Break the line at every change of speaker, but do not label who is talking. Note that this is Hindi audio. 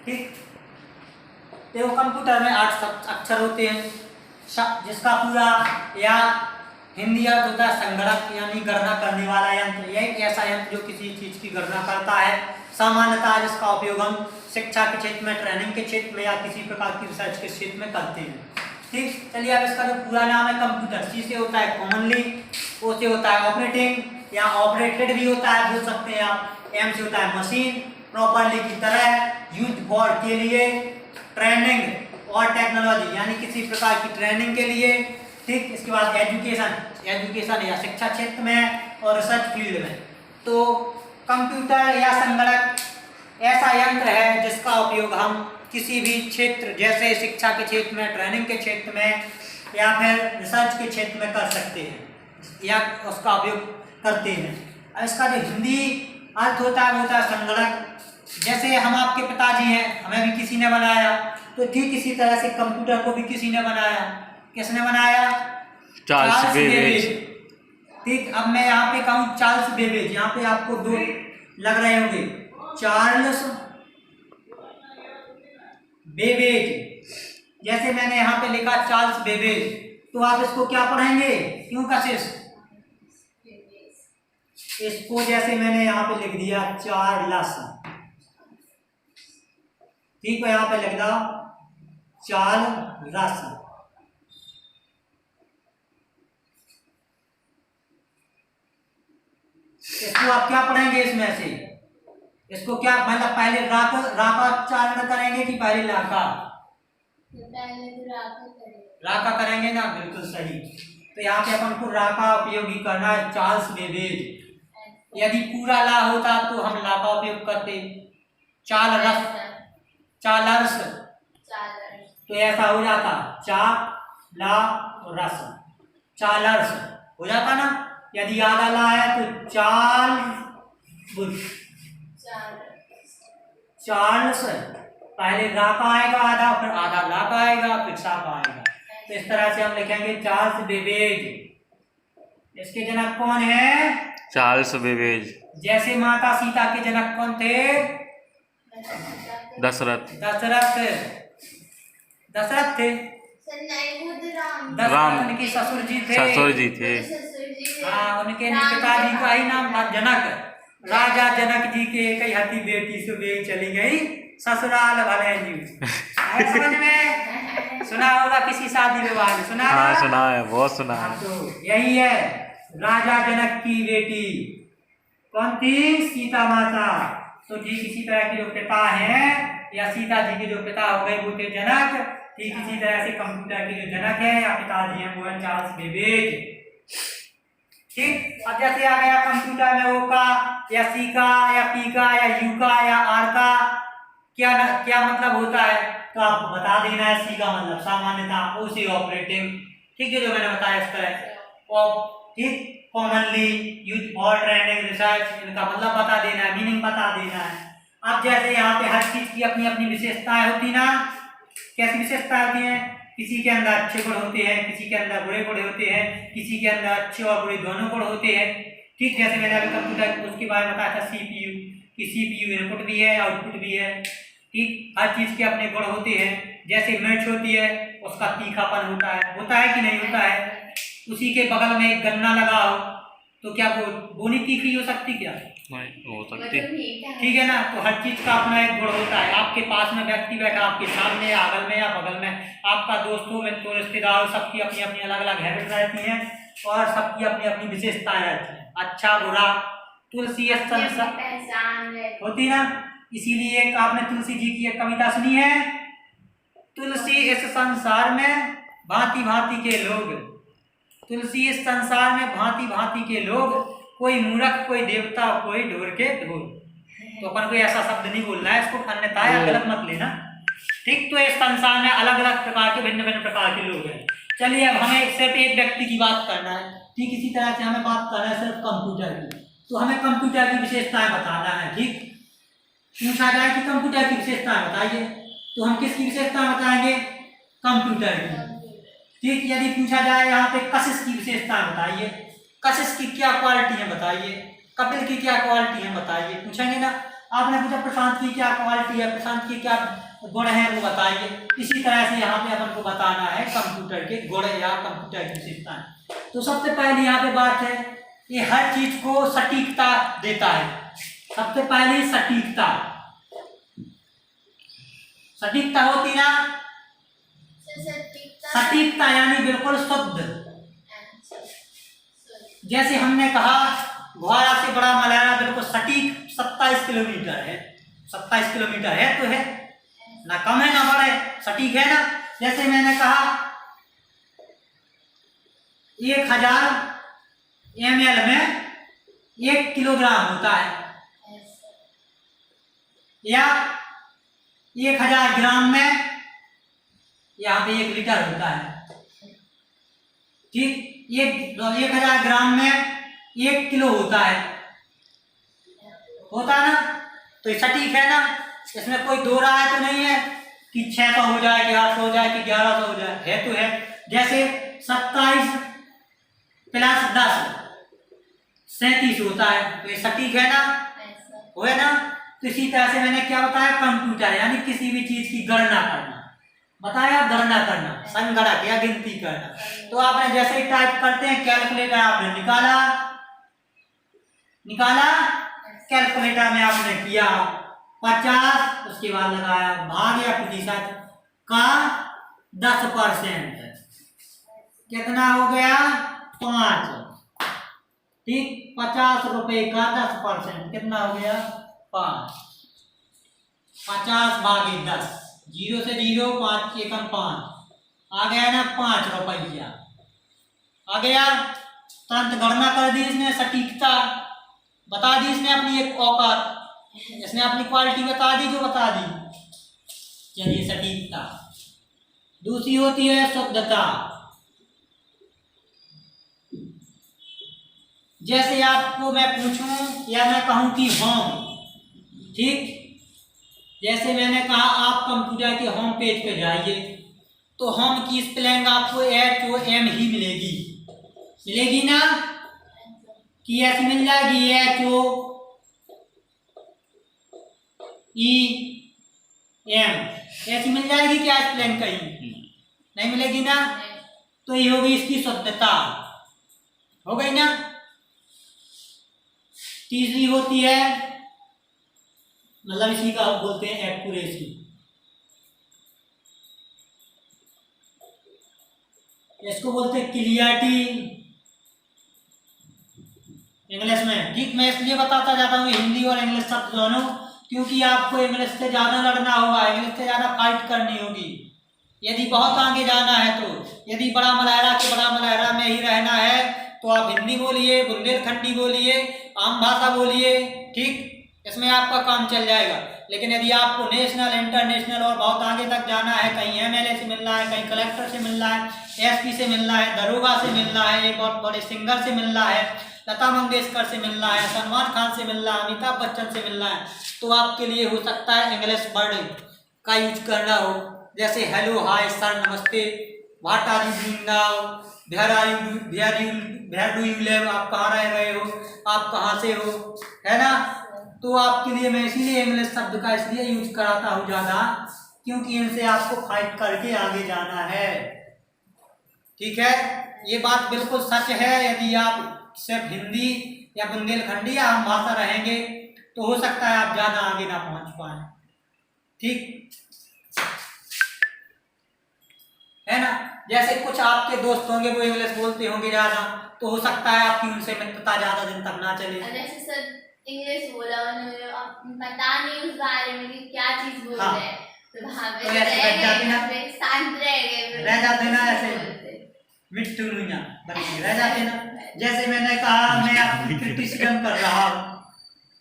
ठीक। देखो कंप्यूटर में 8 अक्षर होते हैं, जिसका पूरा या हिंदी अर्थ होता है संगणक, यानी गणना करने वाला यंत्र। यह एक ऐसा यंत्र जो किसी चीज की गणना करता है। सामान्यतः जिसका उपयोग हम शिक्षा के क्षेत्र में, ट्रेनिंग के क्षेत्र में या किसी प्रकार की रिसर्च के क्षेत्र में करते हैं। ठीक, चलिए अब इसका जो पूरा नाम है कंप्यूटर, सी से होता है कॉमनली, ओ से होता है ऑपरेटिंग या ऑपरेटेड भी होता है, बोल सकते हैं आप, एम से होता है मशीन, प्रॉपरली की तरह, यूज फॉर के लिए, ट्रेनिंग और टेक्नोलॉजी यानी किसी प्रकार की ट्रेनिंग के लिए। ठीक, इसके बाद एजुकेशन या शिक्षा क्षेत्र में और रिसर्च फील्ड में। तो कंप्यूटर या संगणक ऐसा यंत्र है जिसका उपयोग हम किसी भी क्षेत्र जैसे शिक्षा के क्षेत्र में, ट्रेनिंग के क्षेत्र में या फिर रिसर्च के क्षेत्र में कर सकते हैं या उसका उपयोग करते हैं। अब इसका जो हिंदी अर्थ होता है वो होता है संगणक। जैसे हम आपके पिताजी हैं, हमें भी किसी ने बनाया, तो ठीक इसी तरह से कंप्यूटर को भी किसी ने बनाया। किसने बनाया? Charles Babbage. ठीक, अब मैं यहाँ पे कहूँ चार्ल्स बेबेज, यहाँ पे आपको दो लग रहे होंगे, चार्ल्स बेबेज। जैसे मैंने यहाँ पे लिखा चार्ल्स बेबेज, तो आप इसको क्या पढ़ेंगे? क्यों कशिश? इसको जैसे मैंने यहाँ पे लिख दिया चार्ल्स, ठीक है, यहाँ पे लिख दो चार्ल्स। इसको आप क्या पढ़ेंगे इसमें से? इसको क्या मतलब पहले राका उच्चारण करेंगे कि पहले लाका? राका करेंगे ना, बिल्कुल सही। तो यहाँ पे अपन को राका उपयोगी करना है, चार्ल्स बेबेज। यदि पूरा ला होता तो हम ला का उपयोग करते, चार्ल्स, तो ऐसा हो जाता चार्ल्स, चार्ल्स हो जाता ना। यदि आधा ला है तो चार्ल्स, पहले रा का आएगा आधा, फिर आधा ला का आएगा, फिर सा का आएगा। तो इस तरह से हम लिखेंगे चार्ल्स बेबेज। इसके जनक कौन है?
Charles Babbage.
जैसे माता सीता के जनक कौन थे?
दशरथ।
दशरथ थे।
राम
उनके ससुर जी थे। हाँ, उनके पिताजी का ही नाम था जनक। राजा जनक जी के कई हती बेटी सुबह चली गई ससुराल भले जी। समझ में सुना होगा किसी शादी विवाह में, सुना?
हाँ, सुना है, बहुत सुना है।
तो यही है, राजा जनक की बेटी कौन थी? सीता माता। तो ठीक इसी तरह के जो पिता हैं या सीता जी के जो पिता हो गए वो थे जनक। ठीक इसी तरह से कंप्यूटर के जो जनक है या पिताजी हैं वो है चार्ल्स बेबेज। ठीक, अब जैसे आ गया कंप्यूटर में ओ का या सी का या पी का या यू का या आर का क्या मतलब होता है, तो आपको बता देना है। सी का मतलब सामान्यतः, ओ से ऑपरेटिंग, ठीक है, जो मैंने बताया इस तरह। और ठीक, commonly, use for, training, research, इनका मतलब बता देना है, मीनिंग बता देना है। अब जैसे यहाँ पे हर चीज की अपनी अपनी विशेषताएं होती ना। कैसी विशेषताएं होती हैं? किसी के अंदर अच्छे गुण होते हैं, किसी के अंदर बुरे गुण होते हैं, किसी के अंदर अच्छे और बुरे दोनों गुण होते हैं। ठीक, जैसे मैंने अभी कंप्यूटर उसके बारे में बताया था सीपीयू, कि सीपीयू इनपुट भी है आउटपुट भी है। ठीक, हर चीज के अपने गुण होते हैं। जैसे मिर्च होती है, उसका तीखापन होता है कि नहीं होता है? उसी के बगल में एक गन्ना लगा हो तो क्या वो बोनी तीखी हो सकती? क्या
नहीं हो सकती।
ठीक है ना। तो हर चीज का अपना एक गुण होता है। आपके पास में व्यक्ति बैठा, आपके सामने या अगल में या बगल में, आपका दोस्तों में तो रिश्तेदार, सबकी अपनी अपनी अलग अलग हैबिट रहती हैं और सबकी अपनी अपनी विशेषताएं रहती हैं, अच्छा बुरा। तुलसी होती ना, इसीलिए एक आपने तुलसी जी की एक कविता सुनी है, तुलसी इस संसार में भांति भांति के लोग, तुलसी इस संसार में भांति भांति के लोग, कोई मूर्ख, कोई देवता, कोई ढोर के ढोल। तो अपन को ऐसा शब्द नहीं बोलना है, इसको अन्यथा या गलत मत लेना। ठीक, तो इस संसार में अलग अलग प्रकार के, भिन्न भिन्न प्रकार के लोग हैं। चलिए अब हमें सिर्फ एक व्यक्ति की बात करना है। ठीक, इसी तरह से हमें बात करना है सिर्फ कंप्यूटर की। तो हमें कंप्यूटर की विशेषताएं बताना है। ठीक, पूछा जाए कि कंप्यूटर की विशेषताएं बताइए, तो हम किसकी विशेषताएं बताएंगे? कंप्यूटर की। ठीक, यदि पूछा जाए यहाँ पे कशिश की विशेषताएं बताइए, कशिश की क्या क्वालिटी है बताइए, कपिल की क्या क्वालिटी है बताइए, पूछेंगे ना। आपने पूछा प्रशांत की क्या क्वालिटी है, प्रशांत की क्या गुण है, वो बताइए। इसी तरह से यहाँ पे अपन को बताना है कंप्यूटर के गुण या कंप्यूटर की विशेषताएं। तो सबसे पहले यहाँ पे बात है, ये हर चीज को सटीकता देता है। सबसे पहले सटीकता, सटीकता होती ना, सटीकता यानी बिल्कुल शुद्ध। जैसे हमने कहा ग्वारा से बड़ा मलहरा बिल्कुल सटीक 27 किलोमीटर है, 27 किलोमीटर है तो है ना, कम है ना बड़ा है, सटीक है ना। जैसे मैंने कहा 1000 ml में 1 किलोग्राम होता है, या 1000 ग्राम में यहाँ पे 1 लीटर होता है, ठीक। 1000 ग्राम में 1 किलो होता है ना, तो ये सटीक है ना। इसमें कोई दो राय तो नहीं है कि 600 हो जाए कि 800 हो जाए कि 1100 हो जाए, है तो है। जैसे 27 + 10 37 होता है, तो ये सटीक है ना, हो है ना। तो इसी तरह से मैंने क्या बताया, कंप्यूटर यानी किसी भी चीज की गणना करना बताया, गणना करना, संगणक या गिनती करना। तो आपने जैसे ही टाइप करते हैं कैलकुलेटर, आपने निकाला कैलकुलेटर में आपने किया 50, उसके बाद लगाया भाग या प्रतिशत का 10%, कितना हो गया 5, ठीक। 50 रुपए का 10% कितना हो गया 5, 50 भागे 10, 0 से 0, 5 एकम 5, आ गया ना 5 रुपया आ गया। तुरंत गणना कर दी इसने, सटीकता बता दी इसने, अपनी एक औकात, इसने अपनी क्वालिटी बता दी, जो बता दी। चलिए सटीकता। दूसरी होती है शुद्धता। जैसे आपको मैं पूछूं या मैं कहूं कि होम, ठीक। जैसे मैंने कहा आप कंप्यूटर के होम पेज पे जाइए, तो होम की स्पेलिंग आपको HOM ही मिलेगी ना, कि ऐसी मिल जाएगी HOEM, ऐसी मिल जाएगी क्या स्पेलिंग, कहीं नहीं मिलेगी ना। तो ये होगी इसकी शुद्धता, हो गई ना। तीसरी होती है, मतलब इसी का बोलते हैं एक्यूरेसी। इसको बोलते हैं क्लियरिटी इंग्लिश में, ठीक। मैं इसलिए बताता जाता हूँ हिंदी और इंग्लिश शब्द दोनों, क्योंकि आपको इंग्लिश से ज्यादा लड़ना होगा, इंग्लिश से ज्यादा फाइट करनी होगी यदि बहुत आगे जाना है। तो यदि बड़ा मलहरा के बड़ा मलहरा में ही रहना है तो आप हिंदी बोलिए, बुंदेलखंडी बोलिए, आम भाषा बोलिए, ठीक। इसमें आपका काम चल जाएगा। लेकिन यदि आपको नेशनल, इंटरनेशनल और बहुत आगे तक जाना है, कहीं MLA से मिलना है, कहीं कलेक्टर से मिलना है, SP से मिलना है, दरोगा से मिलना है, एक बहुत बड़े सिंगर से मिलना है, लता मंगेशकर से मिलना है, सलमान खान से मिलना है, अमिताभ बच्चन से मिलना है, तो आपके लिए हो सकता है इंग्लिश वर्ड का यूज करना हो। जैसे हेलो, हाय, सर, नमस्ते, what are you doing now, where do you live, आप कहाँ रह गए हो, आप कहाँ से हो, है ना। तो आपके लिए मैं इसीलिए इंग्लिश शब्द का इसलिए यूज कराता हूँ ज़्यादा, क्योंकि इनसे आपको फाइट करके आगे जाना है, ठीक है। ये बात बिल्कुल सच है। यदि आप सिर्फ हिंदी या बुंदेलखंडी या आम भाषा रहेंगे तो हो सकता है आप ज़्यादा आगे ना पहुँच पाए, ठीक है ना। जैसे कुछ आपके दोस्त होंगे वो इंग्लिश बोलते होंगे ज़्यादा, तो हो सकता है आपकी उनसे मित्रता ज़्यादा दिन तक ना चले।
जैसे सर इंग्लिश बोला उन्होंने, अब पता नहीं उस बारे में कि क्या चीज बोल रहे हैं, तो वहाँ पे
तो ऐसे बैठ जाते ना,
शांत
रह जाते ना, ऐसे मिट्टू रह जाते ना। जैसे मैंने कहा मैं आपकी क्रिटिसिज्म कर रहा हूँ,